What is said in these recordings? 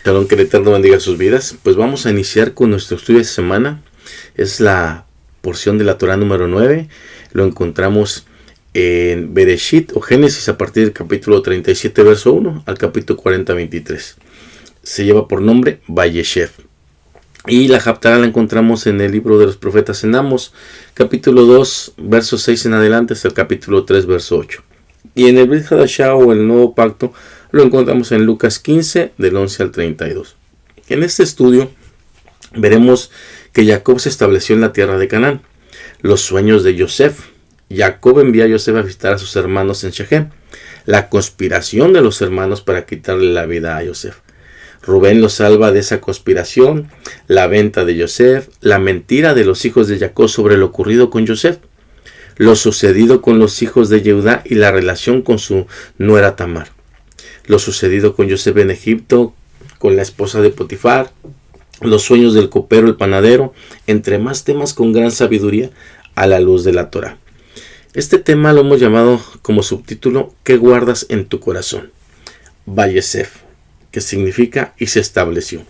Shalom, que el Eterno bendiga sus vidas. Pues vamos a iniciar con nuestro estudio de semana. Es la porción de la Torah número 9. Lo encontramos en Bereshit o Génesis a partir del capítulo 37, verso 1 al capítulo 40, 23. Se lleva por nombre Vayeshev. Y la Haftarah la encontramos en el libro de los profetas en Amos, capítulo 2, verso 6 en adelante hasta el capítulo 3, verso 8. Y en el Brit Hadashah o el Nuevo Pacto lo encontramos en Lucas 15, del 11 al 32. En este estudio veremos que Jacob se estableció en la tierra de Canaán. Los sueños de Yosef. Jacob envía a Yosef a visitar a sus hermanos en Shechem. La conspiración de los hermanos para quitarle la vida a Yosef. Rubén lo salva de esa conspiración. La venta de Yosef. La mentira de los hijos de Jacob sobre lo ocurrido con Yosef. Lo sucedido con los hijos de Yehudá y la relación con su nuera Tamar. Lo sucedido con Yosef en Egipto, con la esposa de Potifar, los sueños del copero, el panadero, entre más temas con gran sabiduría a la luz de la Torah. Este tema lo hemos llamado como subtítulo, ¿qué guardas en tu corazón? Vayesef, que significa y se estableció.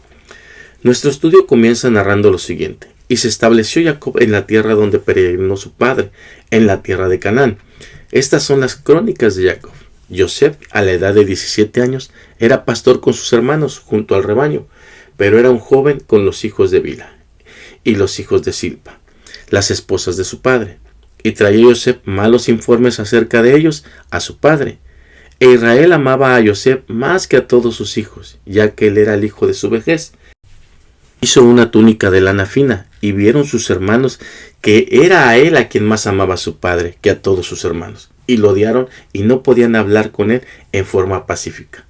Nuestro estudio comienza narrando lo siguiente. Y se estableció Jacob en la tierra donde peregrinó su padre, en la tierra de Canaán. Estas son las crónicas de Jacob. Yosef, a la edad de 17 años, era pastor con sus hermanos junto al rebaño, pero era un joven con los hijos de Bila y los hijos de Silpa, las esposas de su padre. Y traía Yosef malos informes acerca de ellos a su padre. E Israel amaba a Yosef más que a todos sus hijos, ya que él era el hijo de su vejez. Hizo una túnica de lana fina, y vieron sus hermanos que era a él a quien más amaba a su padre que a todos sus hermanos. Y lo odiaron y no podían hablar con él en forma pacífica.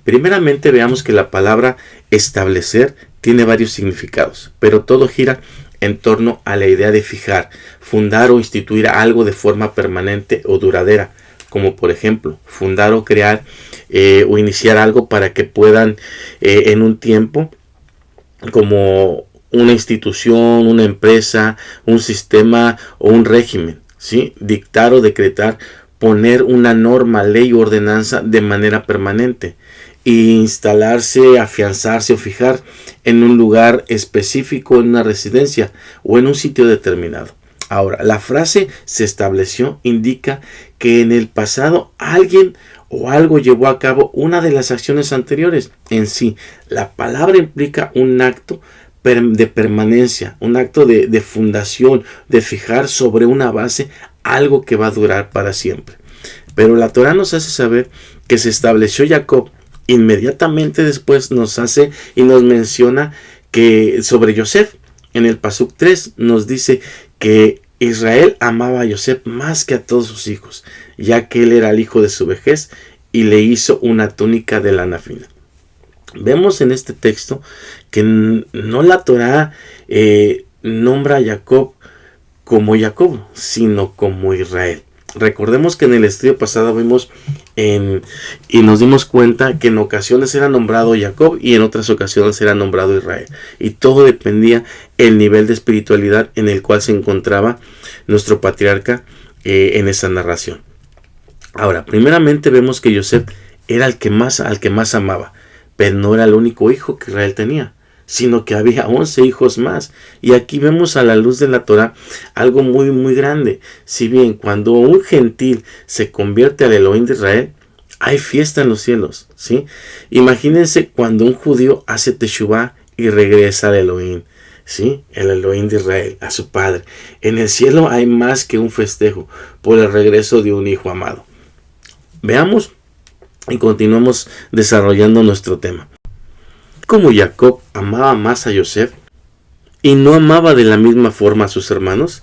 Primeramente veamos que la palabra establecer tiene varios significados, pero todo gira en torno a la idea de fijar, fundar o instituir algo de forma permanente o duradera, como por ejemplo fundar o crear o iniciar algo para que puedan en un tiempo, como una institución, una empresa, un sistema o un régimen, ¿sí? Dictar o decretar, poner una norma, ley o ordenanza de manera permanente e instalarse, afianzarse o fijar en un lugar específico, en una residencia o en un sitio determinado. Ahora, la frase se estableció indica que en el pasado alguien o algo llevó a cabo una de las acciones anteriores. En sí, la palabra implica un acto de permanencia, un acto de fundación, de fijar sobre una base algo que va a durar para siempre. Pero la Torah nos hace saber que se estableció Jacob. Inmediatamente después nos hace y nos menciona que sobre Yosef, en el Pasuk 3 nos dice que Israel amaba a Yosef más que a todos sus hijos, ya que él era el hijo de su vejez y le hizo una túnica de lana fina. Vemos en este texto que no la Torah nombra a Jacob como Jacob, sino como Israel. Recordemos que en el estudio pasado vimos y nos dimos cuenta que en ocasiones era nombrado Jacob y en otras ocasiones era nombrado Israel. Y todo dependía del nivel de espiritualidad en el cual se encontraba nuestro patriarca en esa narración. Ahora, primeramente vemos que Yosef era al que más amaba, pero no era el único hijo que Israel tenía, sino que había 11 hijos más. Y aquí vemos a la luz de la Torah algo muy muy grande. Si bien cuando un gentil se convierte al Elohim de Israel, hay fiesta en los cielos, ¿sí? Imagínense cuando un judío hace teshuvá y regresa al Elohim, ¿sí? El Elohim de Israel, a su padre. En el cielo hay más que un festejo por el regreso de un hijo amado. Veamos y continuamos desarrollando nuestro tema. Como Jacob amaba más a Yosef y no amaba de la misma forma a sus hermanos,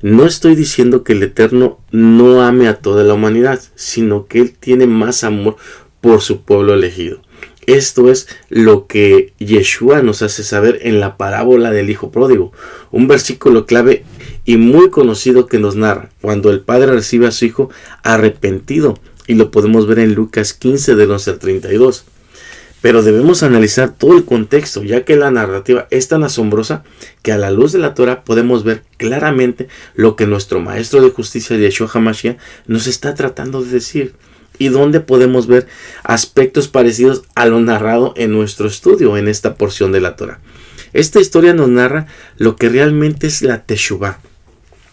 no estoy diciendo que el Eterno no ame a toda la humanidad, sino que Él tiene más amor por su pueblo elegido. Esto es lo que Yeshua nos hace saber en la parábola del hijo pródigo, un versículo clave y muy conocido que nos narra cuando el padre recibe a su hijo arrepentido, y lo podemos ver en Lucas 15 del 11 al 32. Pero debemos analizar todo el contexto, ya que la narrativa es tan asombrosa que a la luz de la Torah podemos ver claramente lo que nuestro maestro de justicia, Yeshua HaMashiach, nos está tratando de decir. y donde podemos ver aspectos parecidos a lo narrado en nuestro estudio en esta porción de la Torá. Esta historia nos narra lo que realmente es la teshuvá,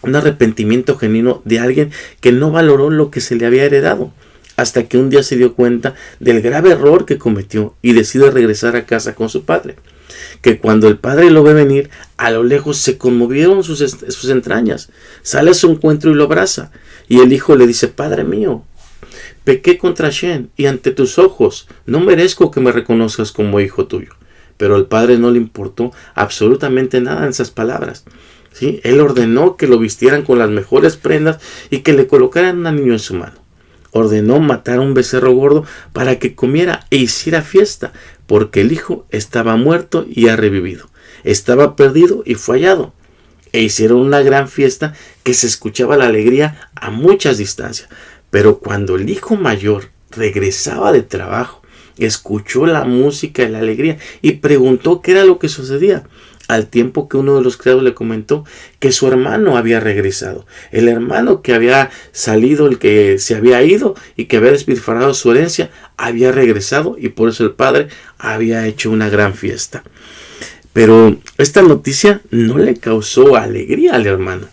un arrepentimiento genuino de alguien que no valoró lo que se le había heredado, hasta que un día se dio cuenta del grave error que cometió y decide regresar a casa con su padre. Que cuando el padre lo ve venir, a lo lejos se conmovieron sus entrañas. Sale a su encuentro y lo abraza. Y el hijo le dice: Padre mío, pequé contra Hashem y ante tus ojos no merezco que me reconozcas como hijo tuyo. Pero al padre no le importó absolutamente nada en esas palabras. ¿Sí? Él ordenó que lo vistieran con las mejores prendas y que le colocaran un anillo en su mano. Ordenó matar a un becerro gordo para que comiera e hiciera fiesta, porque el hijo estaba muerto y ha revivido. Estaba perdido y fue hallado. E hicieron una gran fiesta que se escuchaba la alegría a muchas distancias. Pero cuando el hijo mayor regresaba de trabajo, escuchó la música y la alegría y preguntó qué era lo que sucedía. Al tiempo que uno de los criados le comentó que su hermano había regresado. El hermano que había salido, el que se había ido y que había despilfarrado su herencia, había regresado y por eso el padre había hecho una gran fiesta. Pero esta noticia no le causó alegría al hermano,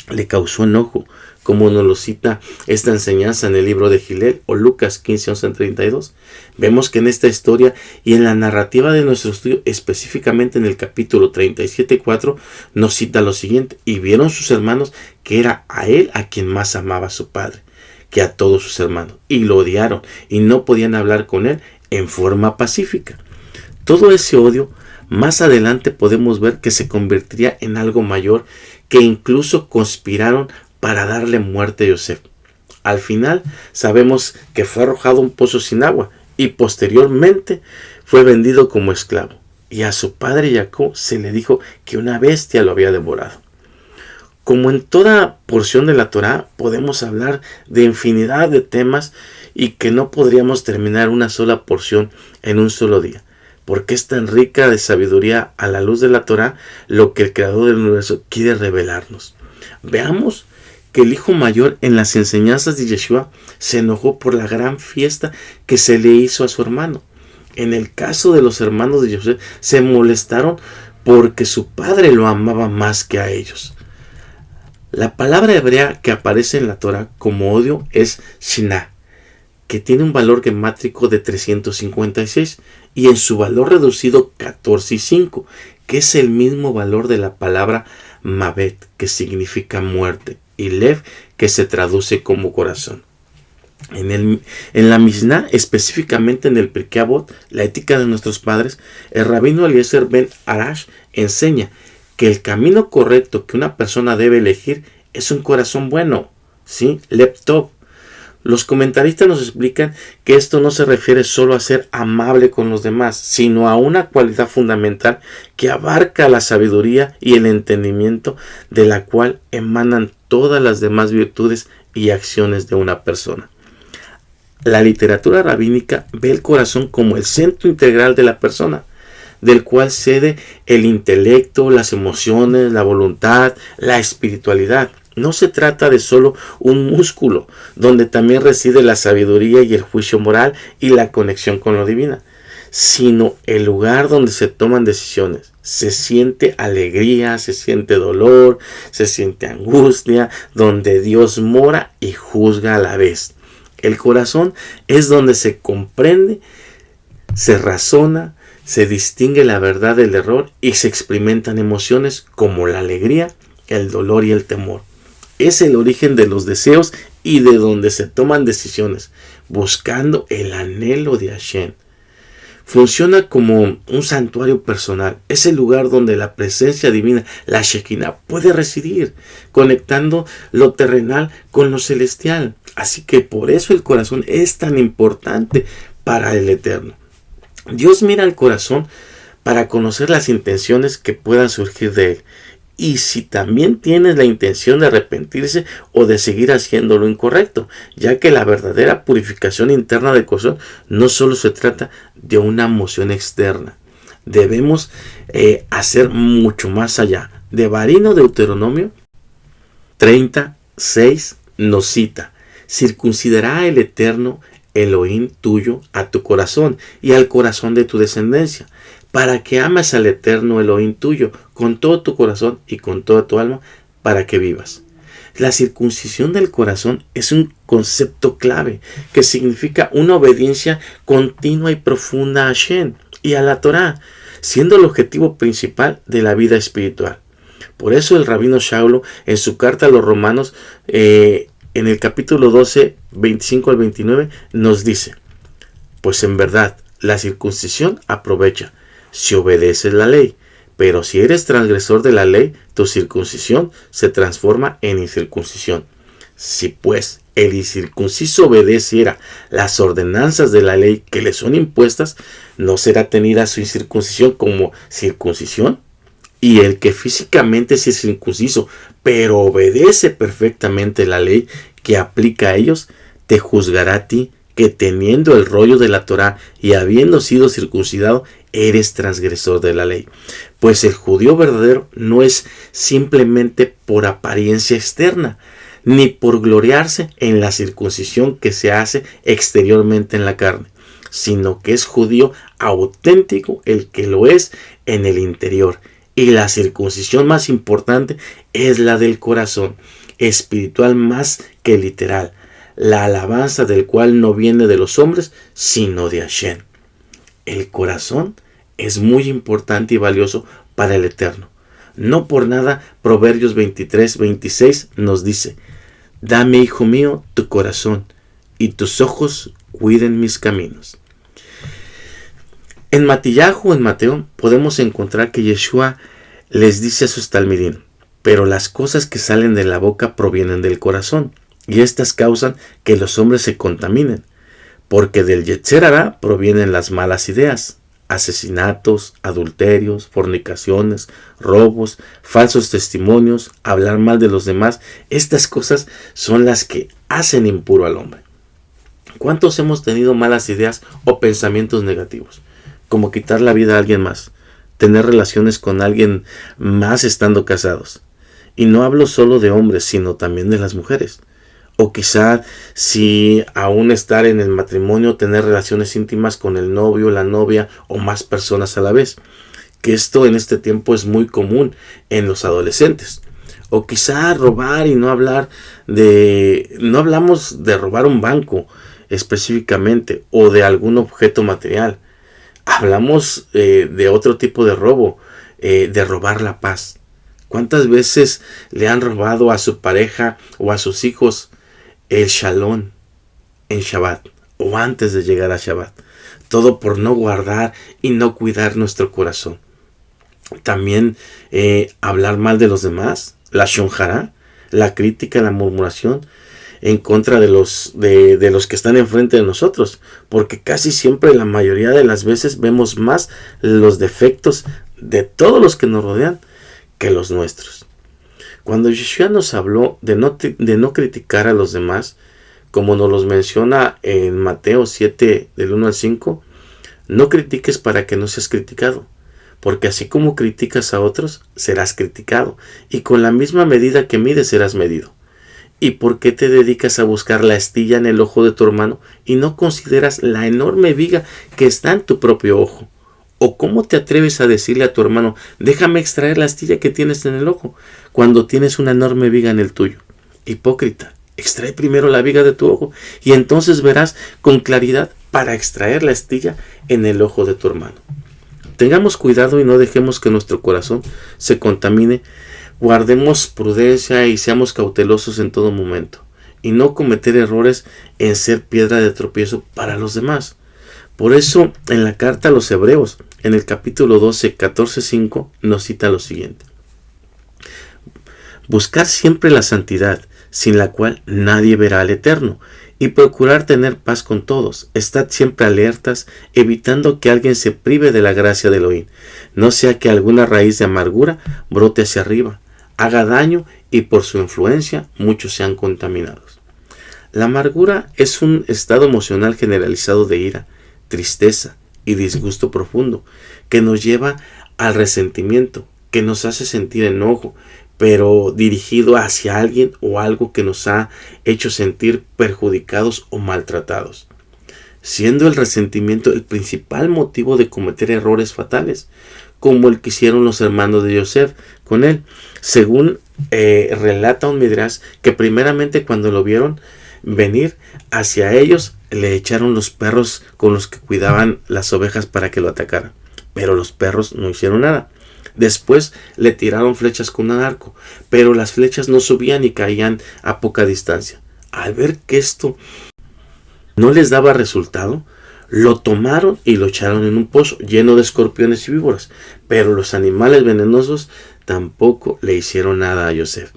le causó enojo, como nos lo cita esta enseñanza en el libro de Gilel o Lucas 15, 11, 32. Vemos que en esta historia y en la narrativa de nuestro estudio, específicamente en el capítulo 37, 4, nos cita lo siguiente: y vieron sus hermanos que era a él a quien más amaba su padre, que a todos sus hermanos, y lo odiaron y no podían hablar con él en forma pacífica. Todo ese odio, más adelante podemos ver que se convertiría en algo mayor, que incluso conspiraron para darle muerte a Yosef. Al final sabemos que fue arrojado a un pozo sin agua y posteriormente fue vendido como esclavo. Y a su padre Jacob se le dijo que una bestia lo había devorado. Como en toda porción de la Torá, podemos hablar de infinidad de temas y que no podríamos terminar una sola porción en un solo día, porque es tan rica de sabiduría a la luz de la Torá lo que el Creador del universo quiere revelarnos. Veamos que el hijo mayor en las enseñanzas de Yeshua se enojó por la gran fiesta que se le hizo a su hermano. En el caso de los hermanos de Yosef, se molestaron porque su padre lo amaba más que a ellos. La palabra hebrea que aparece en la Torah como odio es Shiná, que tiene un valor gemátrico de 356 y en su valor reducido 14 y 5, que es el mismo valor de la palabra Mavet, que significa muerte, y Lev, que se traduce como corazón. En la Mishnah, específicamente en el Pirkei Avot, la ética de nuestros padres, el rabino Eliezer ben Arash enseña que el camino correcto que una persona debe elegir es un corazón bueno, ¿sí? Lev Tov. Los comentaristas nos explican que esto no se refiere solo a ser amable con los demás, sino a una cualidad fundamental que abarca la sabiduría y el entendimiento, de la cual emanan todas las demás virtudes y acciones de una persona. La literatura rabínica ve el corazón como el centro integral de la persona, del cual cede el intelecto, las emociones, la voluntad, la espiritualidad. No se trata de solo un músculo, donde también reside la sabiduría y el juicio moral y la conexión con lo divino, sino el lugar donde se toman decisiones. Se siente alegría, se siente dolor, se siente angustia, donde Dios mora y juzga a la vez. El corazón es donde se comprende, se razona, se distingue la verdad del error y se experimentan emociones como la alegría, el dolor y el temor. Es el origen de los deseos y de donde se toman decisiones, buscando el anhelo de Hashem. Funciona como un santuario personal. Es el lugar donde la presencia divina, la Shekinah, puede residir, conectando lo terrenal con lo celestial. Así que por eso el corazón es tan importante para el Eterno. Dios mira al corazón para conocer las intenciones que puedan surgir de él. Y si también tienes la intención de arrepentirse o de seguir haciendo lo incorrecto, ya que la verdadera purificación interna del corazón no solo se trata de una emoción externa. Debemos hacer mucho más allá. Devarim o Deuteronomio 36 nos cita: circuncidará el Eterno Elohim tuyo a tu corazón y al corazón de tu descendencia, para que ames al Eterno Elohim tuyo con todo tu corazón y con toda tu alma, para que vivas. La circuncisión del corazón es un concepto clave que significa una obediencia continua y profunda a Hashem y a la Torá, siendo el objetivo principal de la vida espiritual. Por eso el rabino Shaulo, en su carta a los romanos, en el capítulo 12, 25 al 29, nos dice: pues en verdad, la circuncisión aprovecha si obedeces la ley, pero si eres transgresor de la ley, tu circuncisión se transforma en incircuncisión. Si pues el incircunciso obedeciera las ordenanzas de la ley que le son impuestas, ¿no será tenida su incircuncisión como circuncisión? Y el que físicamente es circunciso, pero obedece perfectamente la ley que aplica a ellos, te juzgará a ti, que teniendo el rollo de la Torá y habiendo sido circuncidado, eres transgresor de la ley. Pues el judío verdadero no es simplemente por apariencia externa, ni por gloriarse en la circuncisión que se hace exteriormente en la carne, sino que es judío auténtico el que lo es en el interior. Y la circuncisión más importante es la del corazón, espiritual más que literal, la alabanza del cual no viene de los hombres, sino de Hashem. El corazón es muy importante y valioso para el Eterno. No por nada Proverbios 23, 26 nos dice: dame, hijo mío, tu corazón, y tus ojos cuiden mis caminos. En Matillahu, en Mateo, podemos encontrar que Yeshua les dice a sus talmidim: pero las cosas que salen de la boca provienen del corazón, y estas causan que los hombres se contaminen, porque del Yetzer Hará provienen las malas ideas, asesinatos, adulterios, fornicaciones, robos, falsos testimonios, hablar mal de los demás. Estas cosas son las que hacen impuro al hombre. ¿Cuántos hemos tenido malas ideas o pensamientos negativos? Como quitar la vida a alguien más, tener relaciones con alguien más estando casados. Y no hablo solo de hombres, sino también de las mujeres. O quizá, si aún estar en el matrimonio, tener relaciones íntimas con el novio, la novia o más personas a la vez. Que esto en este tiempo es muy común en los adolescentes. O quizá robar y no hablamos de robar un banco específicamente o de algún objeto material. Hablamos de otro tipo de robo, de robar la paz. ¿Cuántas veces le han robado a su pareja o a sus hijos el shalom en Shabbat o antes de llegar a Shabbat? Todo por no guardar y no cuidar nuestro corazón. También hablar mal de los demás, la shon hara, la crítica, la murmuración en contra de los que están enfrente de nosotros, porque casi siempre, la mayoría de las veces, vemos más los defectos de todos los que nos rodean que los nuestros. Cuando Yeshua nos habló de no criticar a los demás, como nos los menciona en Mateo 7 del 1 al 5, no critiques para que no seas criticado, porque así como criticas a otros, serás criticado, y con la misma medida que mides serás medido. ¿Y por qué te dedicas a buscar la astilla en el ojo de tu hermano y no consideras la enorme viga que está en tu propio ojo? ¿O cómo te atreves a decirle a tu hermano: déjame extraer la astilla que tienes en el ojo, cuando tienes una enorme viga en el tuyo? Hipócrita, extrae primero la viga de tu ojo y entonces verás con claridad para extraer la astilla en el ojo de tu hermano. Tengamos cuidado y no dejemos que nuestro corazón se contamine. Guardemos prudencia y seamos cautelosos en todo momento, y no cometer errores en ser piedra de tropiezo para los demás. Por eso, en la carta a los Hebreos, en el capítulo 12, 14:5, nos cita lo siguiente: buscar siempre la santidad, sin la cual nadie verá al Eterno, y procurar tener paz con todos. Estad siempre alertas, evitando que alguien se prive de la gracia de Elohim, no sea que alguna raíz de amargura brote hacia arriba, haga daño y por su influencia muchos sean contaminados. La amargura es un estado emocional generalizado de ira, tristeza y disgusto profundo, que nos lleva al resentimiento, que nos hace sentir enojo, pero dirigido hacia alguien o algo que nos ha hecho sentir perjudicados o maltratados, siendo el resentimiento el principal motivo de cometer errores fatales, como el que hicieron los hermanos de Yosef con él. Según relata un Midrash, que primeramente cuando lo vieron venir hacia ellos, le echaron los perros con los que cuidaban las ovejas para que lo atacaran, pero los perros no hicieron nada. Después le tiraron flechas con un arco, pero las flechas no subían y caían a poca distancia. Al ver que esto no les daba resultado, lo tomaron y lo echaron en un pozo lleno de escorpiones y víboras, pero los animales venenosos tampoco le hicieron nada a Yosef.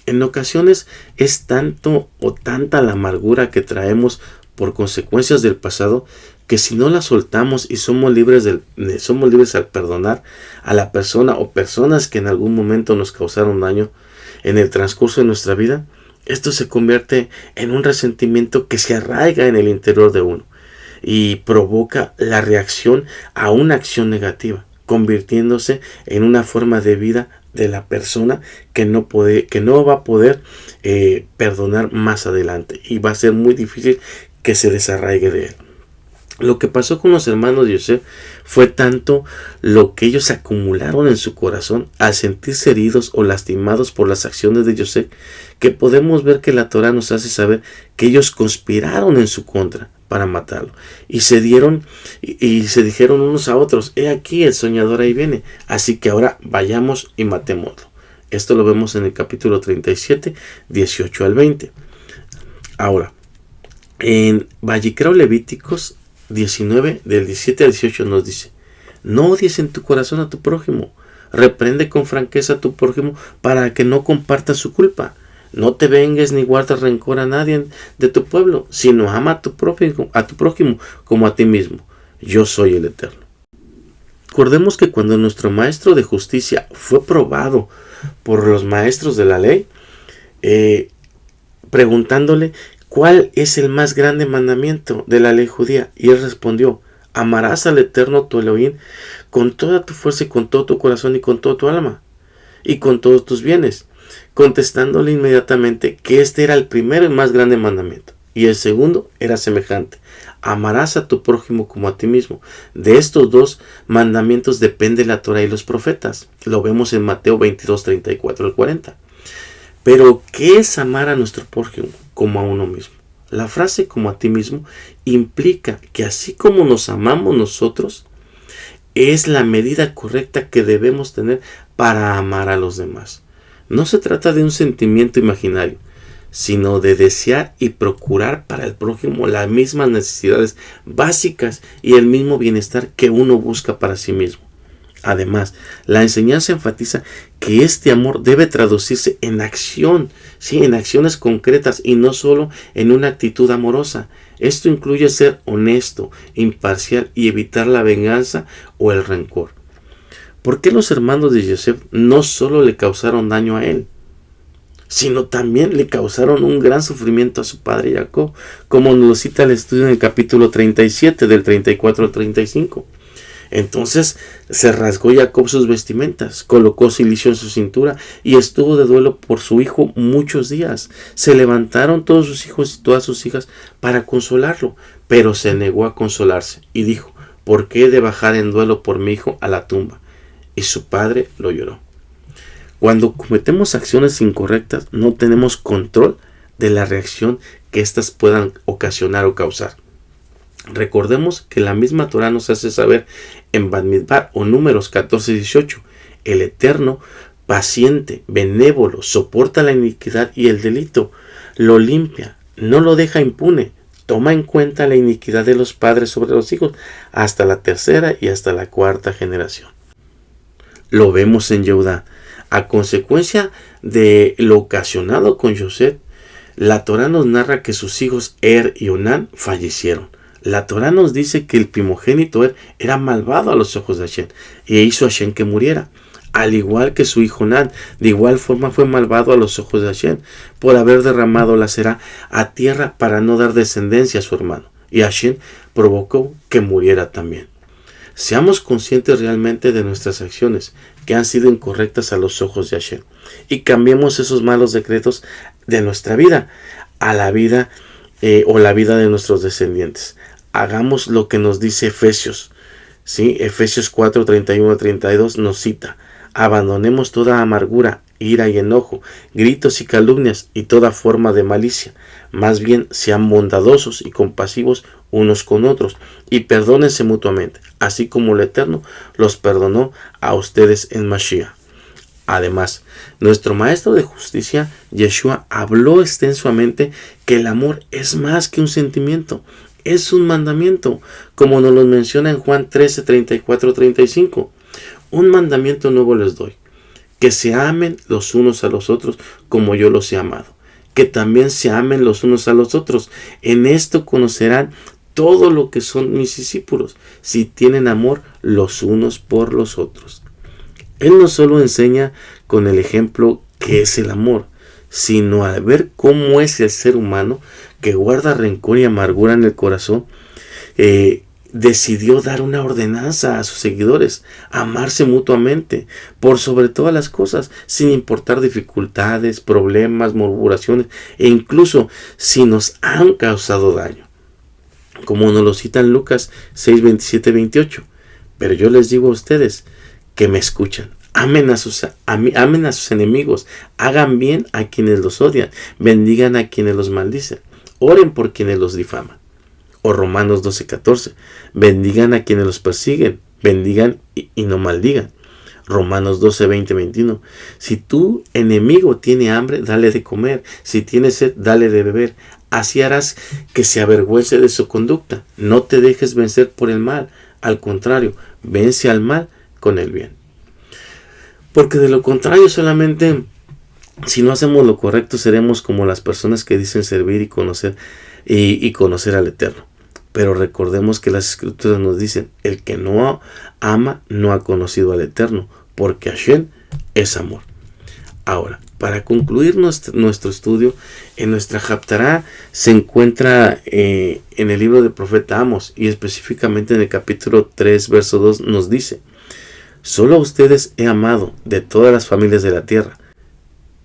En ocasiones es tanto o tanta la amargura que traemos por consecuencias del pasado, que si no la soltamos y somos libres al perdonar a la persona o personas que en algún momento nos causaron daño en el transcurso de nuestra vida, esto se convierte en un resentimiento que se arraiga en el interior de uno y provoca la reacción a una acción negativa, convirtiéndose en una forma de vida de la persona que no va a poder perdonar más adelante, y va a ser muy difícil que se desarraigue de él. Lo que pasó con los hermanos de Yosef fue tanto lo que ellos acumularon en su corazón al sentirse heridos o lastimados por las acciones de Yosef, que podemos ver que la Torá nos hace saber que ellos conspiraron en su contra para matarlo, y se dijeron unos a otros: he aquí, el soñador ahí viene, así que ahora vayamos y matémoslo. Esto lo vemos en el capítulo 37, 18 al 20. Ahora, en Vayikra Levíticos 19, del 17 al 18 nos dice: no odies en tu corazón a tu prójimo, reprende con franqueza a tu prójimo para que no compartas su culpa. No te vengues ni guardes rencor a nadie de tu pueblo, sino ama a tu prójimo como a ti mismo. Yo soy el Eterno. Recordemos que cuando nuestro maestro de justicia fue probado por los maestros de la ley, preguntándole ¿cuál es el más grande mandamiento de la ley judía? Y él respondió: amarás al Eterno tu Elohim con toda tu fuerza y con todo tu corazón y con toda tu alma y con todos tus bienes, contestándole inmediatamente que este era el primero y más grande mandamiento, y el segundo era semejante: amarás a tu prójimo como a ti mismo. De estos dos mandamientos depende la Torá y los profetas. Lo vemos en Mateo 22, 34 al 40. Pero, ¿qué es amar a nuestro prójimo como a uno mismo? La frase como a ti mismo implica que así como nos amamos nosotros, es la medida correcta que debemos tener para amar a los demás. No se trata de un sentimiento imaginario, sino de desear y procurar para el prójimo las mismas necesidades básicas y el mismo bienestar que uno busca para sí mismo. Además, la enseñanza enfatiza que este amor debe traducirse en acción, sí, en acciones concretas y no solo en una actitud amorosa. Esto incluye ser honesto, imparcial y evitar la venganza o el rencor. ¿Por qué los hermanos de Yosef no solo le causaron daño a él, sino también le causaron un gran sufrimiento a su padre Jacob, como nos lo cita el estudio en el capítulo 37, del 34 al 35? Entonces se rasgó Jacob sus vestimentas, colocó cilicio en su cintura y estuvo de duelo por su hijo muchos días. Se levantaron todos sus hijos y todas sus hijas para consolarlo, pero se negó a consolarse y dijo: ¿por qué he de bajar en duelo por mi hijo a la tumba? Y su padre lo lloró. Cuando cometemos acciones incorrectas, no tenemos control de la reacción que éstas puedan ocasionar o causar. Recordemos que la misma Torá nos hace saber en Bamidbar o Números 14:18: el Eterno, paciente, benévolo, soporta la iniquidad y el delito, lo limpia, no lo deja impune, toma en cuenta la iniquidad de los padres sobre los hijos hasta la tercera y hasta la cuarta generación. Lo vemos en Yehudá. A consecuencia de lo ocasionado con Yosef, la Torá nos narra que sus hijos y Onán fallecieron. La Torá nos dice que el primogénito era malvado a los ojos de Hashem e hizo a Hashem que muriera, al igual que su hijo Onán. De igual forma fue malvado a los ojos de Hashem por haber derramado la cera a tierra para no dar descendencia a su hermano, y Hashem provocó que muriera también. Seamos conscientes realmente de nuestras acciones que han sido incorrectas a los ojos de Hashem y cambiemos esos malos decretos de nuestra vida a la vida o la vida de nuestros descendientes. Hagamos lo que nos dice Efesios. ¿Sí? Efesios 4, 31 32 nos cita: abandonemos toda amargura, ira y enojo, gritos y calumnias y toda forma de malicia. Más bien sean bondadosos y compasivos unos con otros y perdónense mutuamente, así como el Eterno los perdonó a ustedes en Mashiach. Además, nuestro Maestro de Justicia, Yeshua, habló extensamente que el amor es más que un sentimiento, es un mandamiento, como nos lo menciona en Juan 13, 34, 35. Un mandamiento nuevo les doy, que se amen los unos a los otros como yo los he amado, que también se amen los unos a los otros. En esto conocerán todo lo que son mis discípulos, si tienen amor los unos por los otros. Él no solo enseña con el ejemplo qué es el amor, sino al ver cómo es el ser humano que guarda rencor y amargura en el corazón, decidió dar una ordenanza a sus seguidores: amarse mutuamente por sobre todas las cosas, sin importar dificultades, problemas, murmuraciones e incluso si nos han causado daño, como nos lo cita en Lucas 6, 27, 28. Pero yo les digo a ustedes que me escuchan: amen a sus enemigos, hagan bien a quienes los odian, bendigan a quienes los maldicen, oren por quienes los difaman. O Romanos 12, 14, bendigan a quienes los persiguen, bendigan y no maldigan. Romanos 12, 20, 21, si tu enemigo tiene hambre, dale de comer, si tiene sed, dale de beber, así harás que se avergüence de su conducta. No te dejes vencer por el mal, al contrario, vence al mal con el bien. Porque de lo contrario, solamente si no hacemos lo correcto, seremos como las personas que dicen servir y conocer al Eterno. Pero recordemos que las Escrituras nos dicen: el que no ama no ha conocido al Eterno, porque Hashem es amor. Ahora, para concluir nuestro estudio, en nuestra Haftará se encuentra en el libro del profeta Amos, y específicamente en el capítulo 3, verso 2 nos dice: solo a ustedes he amado de todas las familias de la tierra.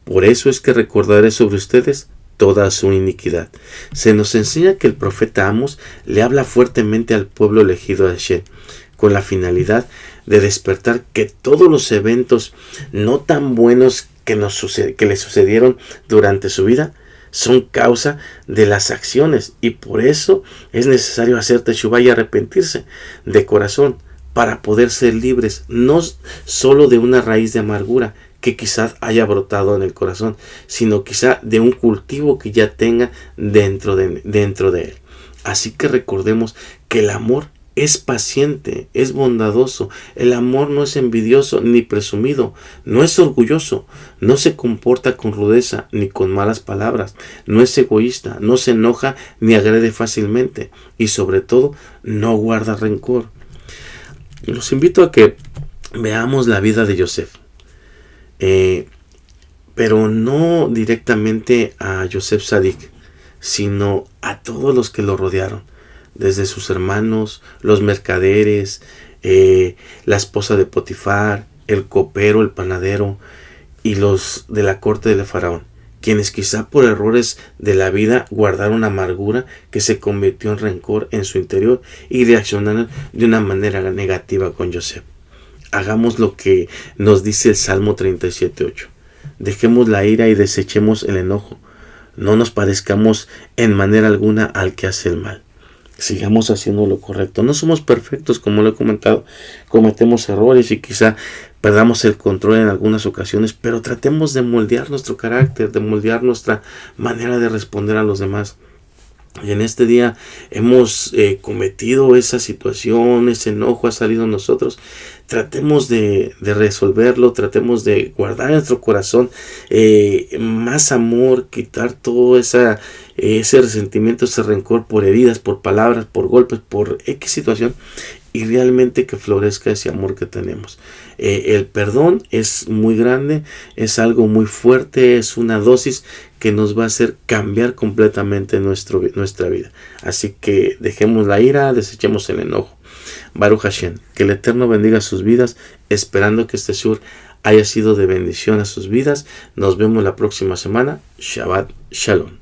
Por eso es que recordaré sobre ustedes toda su iniquidad. Se nos enseña que el profeta Amos le habla fuertemente al pueblo elegido de Hashem, con la finalidad de despertar que todos los eventos no tan buenos que le sucedieron durante su vida son causa de las acciones, y por eso es necesario hacer teshuvá y arrepentirse de corazón para poder ser libres, no solo de una raíz de amargura que quizás haya brotado en el corazón, sino quizá de un cultivo que ya tenga dentro de él. Así que recordemos que el amor es paciente, es bondadoso. El amor no es envidioso ni presumido, no es orgulloso, no se comporta con rudeza ni con malas palabras, no es egoísta, no se enoja ni agrede fácilmente y sobre todo no guarda rencor. Los invito a que veamos la vida de Yosef. Pero no directamente a Yosef Sadik, sino a todos los que lo rodearon, desde sus hermanos, los mercaderes, la esposa de Potifar, el copero, el panadero y los de la corte del faraón, quienes quizá por errores de la vida guardaron amargura que se convirtió en rencor en su interior y reaccionaron de una manera negativa con Yosef. Hagamos lo que nos dice el Salmo 37:8. Dejemos la ira y desechemos el enojo. No nos parezcamos en manera alguna al que hace el mal. Sigamos haciendo lo correcto. No somos perfectos, como lo he comentado. Cometemos errores y quizá perdamos el control en algunas ocasiones, pero tratemos de moldear nuestro carácter, de moldear nuestra manera de responder a los demás. Y en este día hemos cometido esa situación, ese enojo ha salido en nosotros. Tratemos de resolverlo, tratemos de guardar en nuestro corazón más amor, quitar todo ese resentimiento, ese rencor por heridas, por palabras, por golpes, por X situación, y realmente que florezca ese amor que tenemos. El perdón es muy grande, es algo muy fuerte, es una dosis que nos va a hacer cambiar completamente nuestra vida. Así que dejemos la ira, desechemos el enojo. Baruch Hashem, que el Eterno bendiga sus vidas, esperando que este shur haya sido de bendición a sus vidas. Nos vemos la próxima semana. Shabbat Shalom.